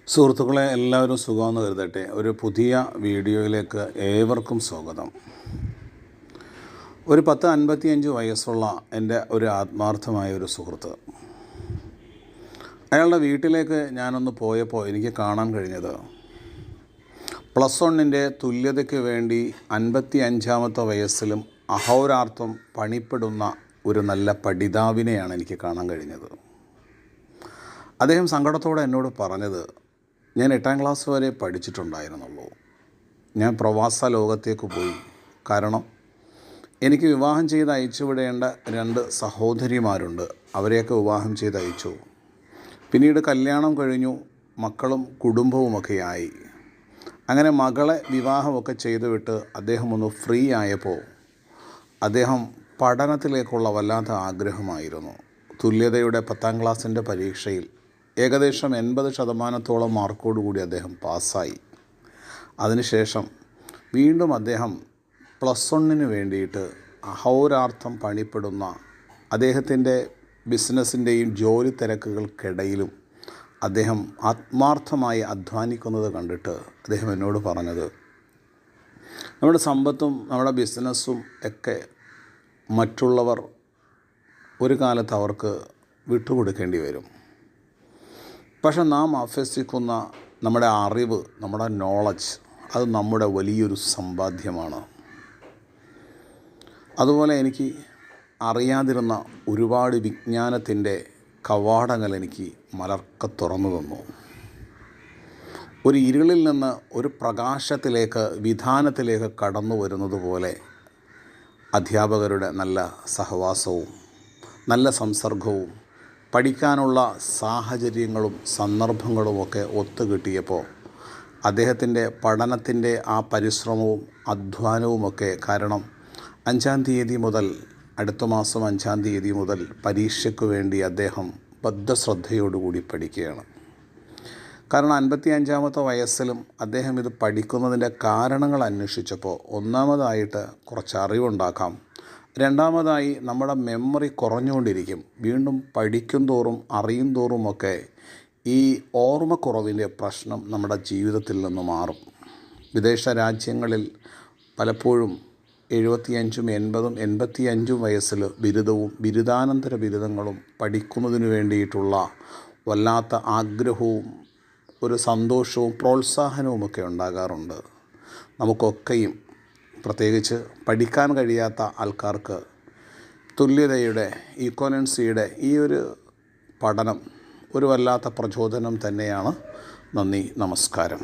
സുഹൃത്തുക്കളെ, എല്ലാവരും സുഖമെന്ന് കരുതട്ടെ. ഒരു പുതിയ വീഡിയോയിലേക്ക് ഏവർക്കും സ്വാഗതം. ഒരു 55 വയസ്സുള്ള എൻ്റെ ഒരു ആത്മാർത്ഥമായ ഒരു സുഹൃത്ത്, അയാളുടെ വീട്ടിലേക്ക് ഞാനൊന്ന് പോയപ്പോൾ എനിക്ക് കാണാൻ കഴിഞ്ഞത് +1 തുല്യതയ്ക്ക് വേണ്ടി 55-ാമത്തെ വയസ്സിലും അഹോരാത്രം പണിപ്പെടുന്ന ഒരു നല്ല പഠിതാവിനെയാണ് എനിക്ക് കാണാൻ കഴിഞ്ഞത്. അദ്ദേഹം സങ്കടത്തോടെ എന്നോട് പറഞ്ഞത്, ഞാൻ 8ാം ക്ലാസ് വരെ പഠിച്ചിട്ടുണ്ടായിരുന്നുള്ളൂ. ഞാൻ പ്രവാസ ലോകത്തേക്ക് പോയി. കാരണം എനിക്ക് വിവാഹം ചെയ്ത് അയച്ചുവിടേണ്ട 2 സഹോദരിമാരുണ്ട്. അവരെയൊക്കെ വിവാഹം ചെയ്ത് അയച്ചു. പിന്നീട് കല്യാണം കഴിഞ്ഞു, മക്കളും കുടുംബവുമൊക്കെ ആയി. അങ്ങനെ മകളെ വിവാഹമൊക്കെ ചെയ്തു വിട്ട് അദ്ദേഹം ഒന്ന് ഫ്രീ ആയപ്പോൾ അദ്ദേഹം പഠനത്തിലേക്കുള്ള വല്ലാത്ത ആഗ്രഹമായിരുന്നു. തുല്യതയുടെ 10ാം ക്ലാസ്സിൻ്റെ പരീക്ഷയിൽ ഏകദേശം 80% മാർക്കോടുകൂടി അദ്ദേഹം പാസ്സായി. അതിനുശേഷം വീണ്ടും അദ്ദേഹം +1 വേണ്ടിയിട്ട് അഹോരാത്രം പണിപ്പെടുന്ന അദ്ദേഹത്തിൻ്റെ ബിസിനസ്സിൻ്റെയും ജോലി തിരക്കുകൾക്കിടയിലും അദ്ദേഹം ആത്മാർത്ഥമായി അധ്വാനിക്കുന്നത് കണ്ടിട്ട് അദ്ദേഹം എന്നോട് പറഞ്ഞത്, നമ്മുടെ സമ്പത്തും നമ്മുടെ ബിസിനസ്സും ഒക്കെ മറ്റുള്ളവർ ഒരു കാലത്ത് അവർക്ക് വിട്ടുകൊടുക്കേണ്ടി വരും. പക്ഷെ നാം അഭ്യസിക്കുന്ന നമ്മുടെ അറിവ്, നമ്മുടെ നോളജ്, അത് നമ്മുടെ വലിയൊരു സമ്പാദ്യമാണ്. അതുപോലെ എനിക്ക് അറിയാതിരുന്ന ഒരുപാട് വിജ്ഞാനത്തിൻ്റെ കവാടങ്ങൾ എനിക്ക് മലർക്കെ തുറന്നു തന്നു. ഒരു ഇരുളിൽ നിന്ന് ഒരു പ്രകാശത്തിലേക്ക്, വിധാനത്തിലേക്ക് കടന്നു വരുന്നത് പോലെ അധ്യാപകരുടെ നല്ല സഹവാസവും നല്ല സംസർഗവും പഠിക്കാനുള്ള സാഹചര്യങ്ങളും സന്ദർഭങ്ങളുമൊക്കെ ഒത്തുകിട്ടിയപ്പോൾ അദ്ദേഹത്തിൻ്റെ പഠനത്തിൻ്റെ ആ പരിശ്രമവും അധ്വാനവുമൊക്കെ, കാരണം 5-ാം തീയതി മുതൽ, അടുത്ത മാസം 5-ാം തീയതി മുതൽ പരീക്ഷയ്ക്ക് വേണ്ടി അദ്ദേഹം ബദ്ധശ്രദ്ധയോടുകൂടി പഠിക്കുകയാണ്. കാരണം 55-ാമത്തെ വയസ്സിലും അദ്ദേഹം ഇത് പഠിക്കുന്നതിൻ്റെ കാരണങ്ങൾ അന്വേഷിച്ചപ്പോൾ ഒന്നാമതായിട്ട് കുറച്ച് അറിവുണ്ടാക്കാം, രണ്ടാമതായി നമ്മുടെ മെമ്മറി കുറഞ്ഞുകൊണ്ടിരിക്കും. വീണ്ടും പഠിക്കും തോറും അറിയും തോറുമൊക്കെ ഈ ഓർമ്മക്കുറവിൻ്റെ പ്രശ്നം നമ്മുടെ ജീവിതത്തിൽ നിന്ന് മാറും. വിദേശ രാജ്യങ്ങളിൽ പലപ്പോഴും 75-ഉം 80-ഉം 85-ഉം വയസ്സിൽ ബിരുദവും ബിരുദാനന്തര ബിരുദങ്ങളും പഠിക്കുന്നതിന് വേണ്ടിയിട്ടുള്ള വല്ലാത്ത ആഗ്രഹവും ഒരു സന്തോഷവും പ്രോത്സാഹനവുമൊക്കെ ഉണ്ടാകാറുണ്ട്. നമുക്കൊക്കെയും, പ്രത്യേകിച്ച് പഠിക്കാൻ കഴിയാത്ത ആൾക്കാർക്ക്, തുല്യതയുടെ, ഈക്വലൻസിയുടെ ഈ ഒരു പഠനം ഒരു വല്ലാത്ത പ്രചോദനം തന്നെയാണ്. നന്ദി, നമസ്കാരം.